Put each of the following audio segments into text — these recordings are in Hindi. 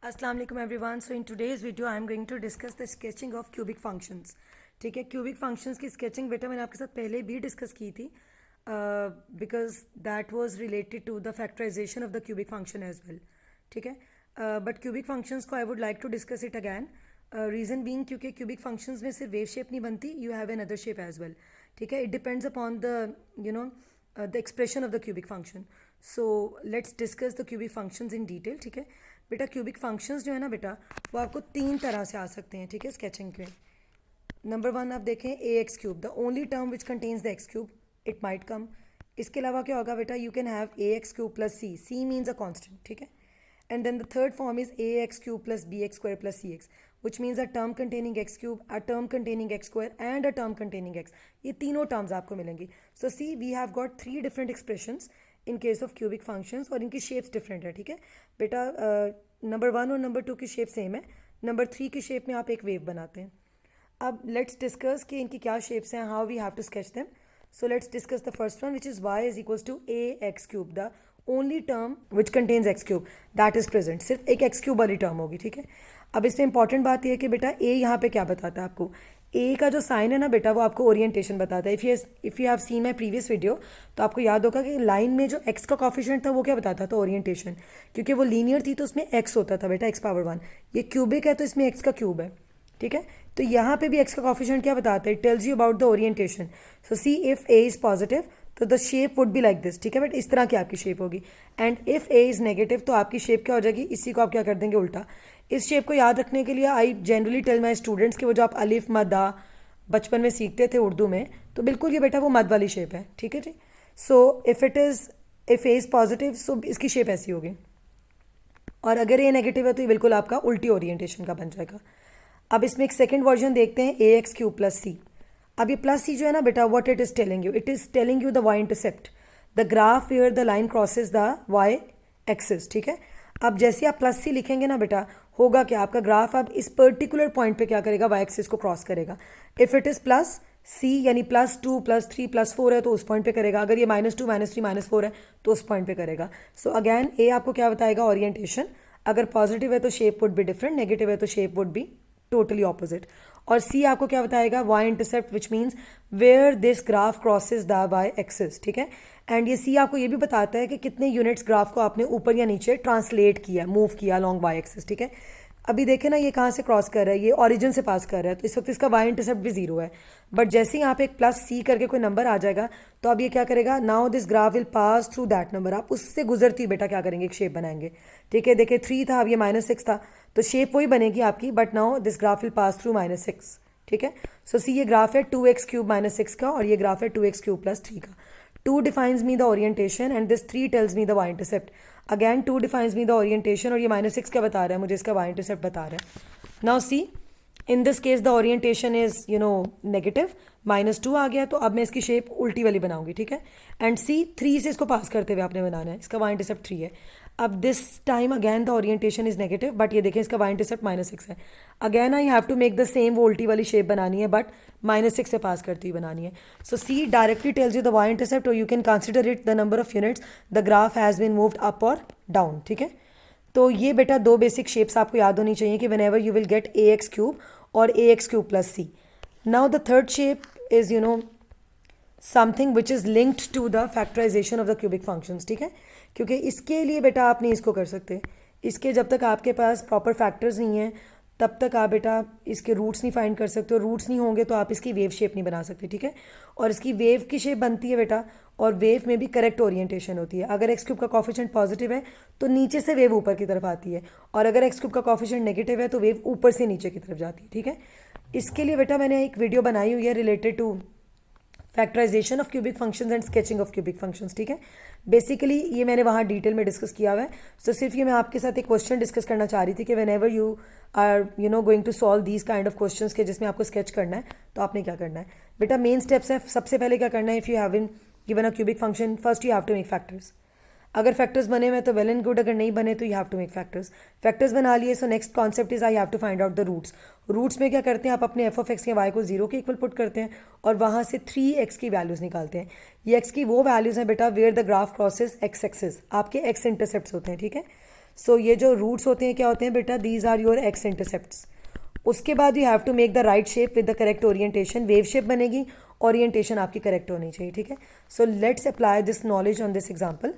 अस्सलाम वालेकुम everyone. So in today's video I am going to discuss the sketching of cubic functions. ठीक है, क्यूबिक फंक्शंस की स्केचिंग बेटा मैंने आपके साथ पहले भी डिस्कस की थी because that was related to the factorisation of the cubic function as well. ठीक है, बट क्यूबिक फंक्शंस को I would like to discuss it again. Reason being क्योंकि क्यूबिक फंक्शंस में सिर्फ वेव शेप नहीं बनती, you have another shape as well. ठीक है, it depends upon the the expression of the cubic function. So let's discuss the cubic functions in detail. ठीक है बेटा, क्यूबिक फंक्शंस जो है ना बेटा, वो आपको तीन तरह से आ सकते हैं। ठीक है, स्केचिंग के नंबर वन आप देखें a x cube, the only term which contains the x cube, it might come. इसके अलावा क्या होगा बेटा, you can have a x cube plus c, c means a constant. ठीक है, and then the third form is a x cube plus b x square plus c x, which means a term containing x cube, a term containing x square and a term containing x. ये तीनों टर्म्स आपको मिलेंगी। So see we have got three different expressions in case of cubic functions, और इनकी शेप्स डिफरेंट है। ठीक है बेटा, नंबर वन और नंबर टू की शेप सेम है, नंबर थ्री की शेप में आप एक वेव बनाते हैं। अब लेट्स डिस्कस कि इनकी क्या शेप्स हैं, how we have to sketch them. So let's discuss the first one which is y is equals to a x cube, the only term which contains x cube that is present. सिर्फ एक एक्स क्यूब वाली टर्म होगी। ठीक है, अब इसमें इंपॉर्टेंट बात यह है कि बेटा ए यहाँ पे क्या बताता है आपको, ए का जो साइन है ना बेटा, वो आपको ओरिएंटेशन बताता है। If you have seen my previous video तो आपको याद होगा कि लाइन में जो एक्स का कॉफिशिएंट था वो क्या बताता था, ओरिएंटेशन। क्योंकि वो लीनियर थी तो उसमें एक्स होता था बेटा, एक्स पावर वन। ये क्यूबिक है तो इसमें एक्स का क्यूब है। ठीक है, तो यहाँ पे भी एक्स का कॉफिशिएंट क्या बताता है, it tells you about the orientation. So see if a is positive तो the shape would be like this. ठीक है, बट इस तरह की आपकी शेप होगी। And if a is negative तो आपकी शेप क्या हो जाएगी, इसी को आप क्या कर देंगे, उल्टा। इस शेप को याद रखने के लिए I generally tell my students कि वो जो आप अलिफ मदा बचपन में सीखते थे उर्दू में, तो बिल्कुल ये बेटा वो मद वाली शेप है। ठीक है जी। So if a is positive so इसकी शेप ऐसी होगी, और अगर ये नेगेटिव है तो ये बिल्कुल आपका उल्टी ओरिएंटेशन का बन जाएगा। अब इसमें एक सेकंड वर्जन देखते हैं, a x cube plus c. अब ये प्लस सी जो है ना बेटा, what it is telling you, it is telling you the y intercept, the graph where the line crosses the y axis. ठीक है, अब जैसे आप प्लस सी लिखेंगे ना बेटा, होगा क्या, आपका ग्राफ अब इस पर्टिकुलर पॉइंट पे क्या करेगा, वाई एक्सिस को क्रॉस करेगा। इफ इट इज प्लस सी यानी plus two plus three plus four है तो उस पॉइंट पे करेगा, अगर ये minus two minus three minus four है तो उस पॉइंट पे करेगा। सो अगैन ए आपको क्या बताएगा, ओरिएंटेशन। अगर पॉजिटिव है तो shape would be different, negative है तो shape would be totally opposite. और सी आपको क्या बताएगा, y intercept, which means where this graph crosses the y axis. ठीक है, एंड ये सी आपको ये भी बताता है कि कितने यूनिट्स ग्राफ को आपने ऊपर या नीचे ट्रांसलेट किया, मूव किया अलॉन्ग वाई एक्सिस। ठीक है, अभी देखें ना ये कहाँ से क्रॉस कर रहा है, ये ओरिजिन से पास कर रहा है, तो इस वक्त इसका वाई इंटरसेप्ट भी जीरो है। बट जैसे ही यहाँ पे एक प्लस सी करके कोई नंबर आ जाएगा तो अब ये क्या करेगा, now this graph will pass through that number, आप उससे गुजरती बेटा क्या करेंगे, एक शेप बनाएंगे। ठीक है, देखिए थ्री था, अब ये माइनस सिक्स था, तो शेप वही बनेगी आपकी, but now this graph will pass through minus six. ठीक है, सो सी ये ग्राफ है two x cube minus six का, और ये ग्राफ है two x cube plus three का। Two defines me the orientation and this three tells me the y intercept. Again two defines me the orientation, और ये माइनस सिक्स क्या बता रहा है, मुझे इसका वाई इंटरसेप्ट बता रहा है। Now see in this case the orientation is negative, minus two आ गया, तो अब मैं इसकी शेप उल्टी वाली बनाऊंगी। ठीक है, एंड सी थ्री से इसको पास करते हुए आपने बनाना है, इसका वाई इंटरसेप्ट थ्री है। अब this time again the orientation is negative, but ये देखें इसका वाई इंटरसेप्ट माइनस सिक्स है। Again I have to make the same, वो उल्टी वाली शेप बनानी है, बट माइनस सिक्स से पास करती हुई बनानी है। So see directly tells you the y intercept, और you can consider it the number of units the graph has been moved up और डाउन। ठीक है, तो ये बेटा दो बेसिक शेप्स आपको याद होनी चाहिए कि whenever you will get a x cube और a x cube plus c. Now the third shape is something which is linked to the factorisation of the cubic functions. ठीक है, क्योंकि इसके लिए बेटा आप नहीं इसको कर सकते, इसके जब तक आपके पास प्रॉपर फैक्टर्स नहीं हैं तब तक आप बेटा इसके रूट्स नहीं फाइंड कर सकते, और रूट्स नहीं होंगे तो आप इसकी वेव शेप नहीं बना सकते। ठीक है, और इसकी वेव की शेप बनती है बेटा, और वेव में भी करेक्ट ओरिएंटेशन होती है। अगर एक्स क्यूब का कॉफिशिएंट पॉजिटिव है तो नीचे से वेव ऊपर की तरफ आती है, और अगर एक्स क्यूब का कॉफिशिएंट नेगेटिव है तो वेव ऊपर से नीचे की तरफ जाती है। ठीक है, इसके लिए बेटा मैंने एक वीडियो बनाई हुई है related to factorisation of cubic functions and sketching of cubic functions. ठीक है, बेसिकली ये मैंने वहाँ डिटेल में डिस्कस किया हुआ है। सो सिर्फ ये मैं आपके साथ एक क्वेश्चन डिस्कस करना चाह रही थी कि whenever you are going to solve these kind of questions के जिसमें आपको स्केच करना है, तो आपने क्या करना है बेटा, मेन स्टेप्स है। सबसे पहले क्या करना है, if you have in given a cubic function, first you have to make factors. अगर फैक्टर्स बने हुए तो वेल एंड गुड, अगर नहीं बने तो you have to make factors. Factors बना लिए, so next concept is I have to find out the roots. Roots में क्या करते हैं, आप अपने एफ ऑफ एक्स या वाई को जीरो के इक्वल पुट करते हैं, और वहाँ से थ्री एक्स की वैल्यूज़ निकालते हैं। ये एक्स की वो वैल्यूज़ हैं बेटा where the graph crosses x axis, आपके एक्स इंटरसेप्ट्स होते हैं। ठीक है, सो ये जो रूट्स होते हैं क्या होते हैं बेटा, these are your x intercepts. उसके बाद you have to make the right shape with the correct orientation. Wave shape बनेगी, ओरिएंटेशन आपकी करेक्ट होनी चाहिए. ठीक है, so let's apply this knowledge on this example.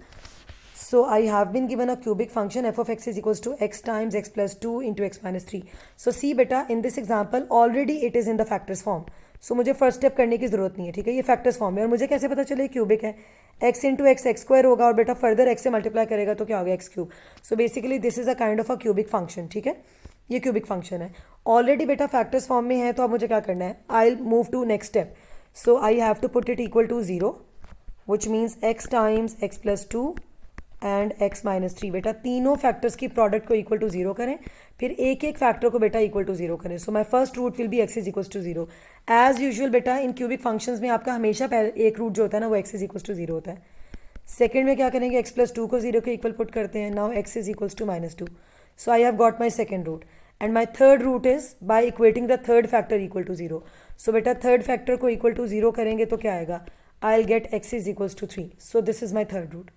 So I have been given a cubic function f of x is equals to x times x plus 2 into x minus 3. So see beta, in this example already it is in the factors form. So मुझे फर्स्ट स्टेप करने की ज़रूरत नहीं है. ठीक है, ये फैक्टर्स फॉर्म है और मुझे कैसे पता चले क्यूबिक है. x into x x square होगा और बेटा फर्दर x से मल्टीप्लाई करेगा तो क्या होगा, x cube. So basically this is a kind of a cubic function. ठीक है, ये क्यूबिक फंक्शन है. ऑलरेडी बेटा फैक्टर्स फॉर्म में है तो अब मुझे क्या करना है, I will move to next step. So I have to put it equal to 0 which means x times x plus 2 and x minus 3. बेटा तीनों फैक्टर्स की प्रोडक्ट को इक्वल टू 0 करें, फिर एक एक फैक्टर को बेटा इक्वल टू 0 करें. So my first root will be x is equal to 0. As usual बेटा इन क्यूबिक फंक्शंस में आपका हमेशा एक रूट जो होता है ना वो x इज इक्वल टू 0 होता है. सेकंड में क्या करेंगे, x प्लस 2 को 0 के इक्वल पुट करते हैं. Now x is equal to minus 2. So I have got my second root and my third root is by equating the third factor equal to 0. So बेटा थर्ड फैक्टर को इक्वल टू 0 करेंगे तो क्या आएगा, I will get x is equal to 3. So this is my third root.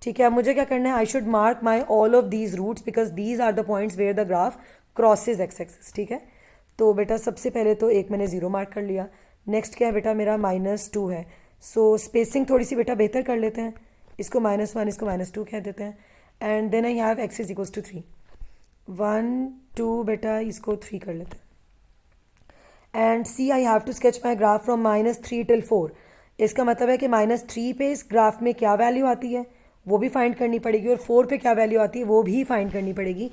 ठीक है, अब मुझे क्या करना है, I should mark my all of these roots because these are the points where the graph crosses x axis. ठीक है, तो बेटा सबसे पहले तो एक मैंने 0 मार्क कर लिया. नेक्स्ट क्या है बेटा, मेरा -2 है. सो स्पेसिंग थोड़ी सी बेटा बेहतर कर लेते हैं, इसको -1 इसको -2 कह देते हैं. And then I have x is equal to 3. 1 2 बेटा इसको 3 कर लेते हैं. And see I have to sketch my graph from -3 till 4. इसका मतलब है कि -3 पे इस ग्राफ में क्या वैल्यू आती है वो भी फाइंड करनी पड़ेगी और 4 पे क्या वैल्यू आती है वो भी फाइंड करनी पड़ेगी.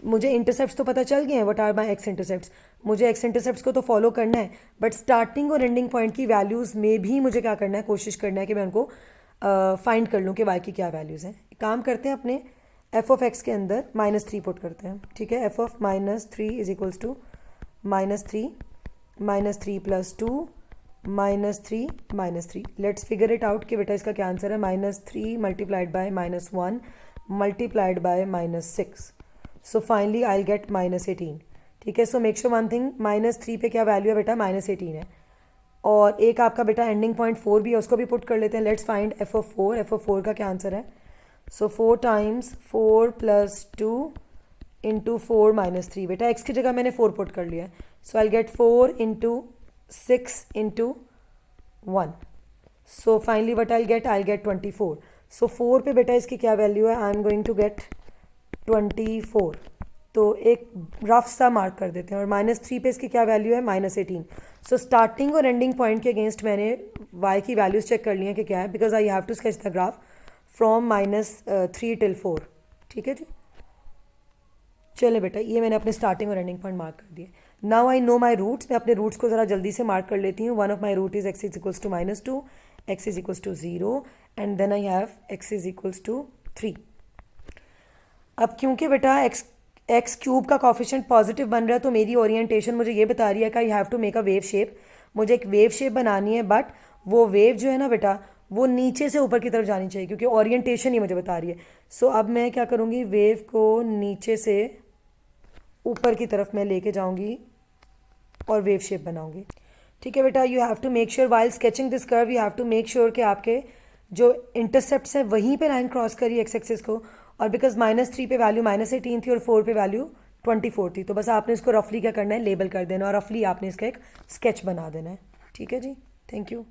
मुझे इंटरसेप्ट्स तो पता चल गए हैं, what are my x intercepts. मुझे एक्स इंटरसेप्ट्स को तो फॉलो करना है, बट स्टार्टिंग और एंडिंग पॉइंट की वैल्यूज़ में भी मुझे क्या करना है, कोशिश करना है कि मैं उनको फाइंड कर लूँ कि वाई की क्या वैल्यूज़ हैं. काम करते हैं अपने एफ ऑफ एक्स के अंदर -3 पुट करते हैं. ठीक है, f of -3 is equals to -3 plus 2 -3 let's figure it out कि बेटा इसका क्या आंसर है, -3 multiplied by -1 multiplied by -6. So finally I get -18. ठीक है, so make sure one thing, -3 पे क्या वैल्यू है बेटा, -18 है. और एक आपका बेटा एंडिंग पॉइंट 4 भी है, उसको भी पुट कर लेते हैं. लेट्स फाइंड एफ ऑफ 4 का क्या आंसर है. सो 4 टाइम्स 4 प्लस 2 इंटू 4 -3. बेटा एक्स की जगह मैंने 4 पुट कर लिया है. सो I get 4 into 6 into 1. So finally what I'll get 24. So 4 पे बेटा इसकी क्या वैल्यू है, I am going to get 24. तो एक रफ सा मार्क कर देते हैं. और -3 पे इसकी क्या वैल्यू है, -18. सो स्टार्टिंग और एंडिंग पॉइंट के अगेंस्ट मैंने y की वैल्यूज चेक कर ली हैं कि क्या है, because I have to sketch the graph from -3 till 4. ठीक है जी, चले बेटा ये मैंने अपने स्टार्टिंग और एंडिंग पॉइंट मार्क कर दिए. Now I know my roots. मैं अपने रूट्स को ज़रा जल्दी से मार्क कर लेती हूँ. One of my root is x is equals to -2, x is equals to 0 and then I have x is equals to 3. अब क्योंकि बेटा x क्यूब का कॉफिशिएंट पॉजिटिव बन रहा है तो मेरी ओरिएंटेशन मुझे ये बता रही है कि I have to make a wave shape. मुझे एक वेव शेप बनानी है, बट वो वेव जो है ना बेटा वो नीचे से ऊपर की तरफ जानी चाहिए क्योंकि ओरिएंटेशन ही मुझे बता रही है. सो अब मैं क्या करूँगी, वेव को नीचे से ऊपर की तरफ मैं लेके जाऊंगी और वेव शेप बनाऊंगी. ठीक है बेटा, you have to make sure while sketching this curve you have to make sure कि आपके जो इंटरसेप्ट्स हैं वहीं पे लाइन क्रॉस करी एक्स एक्सिस को. और बिकॉज -3 पे वैल्यू -18 थी और 4 पे वैल्यू 24 थी, तो बस आपने इसको रफली क्या करना है, लेबल कर देना और रफली आपने इसका एक स्केच बना देना है. ठीक है जी, थैंक यू.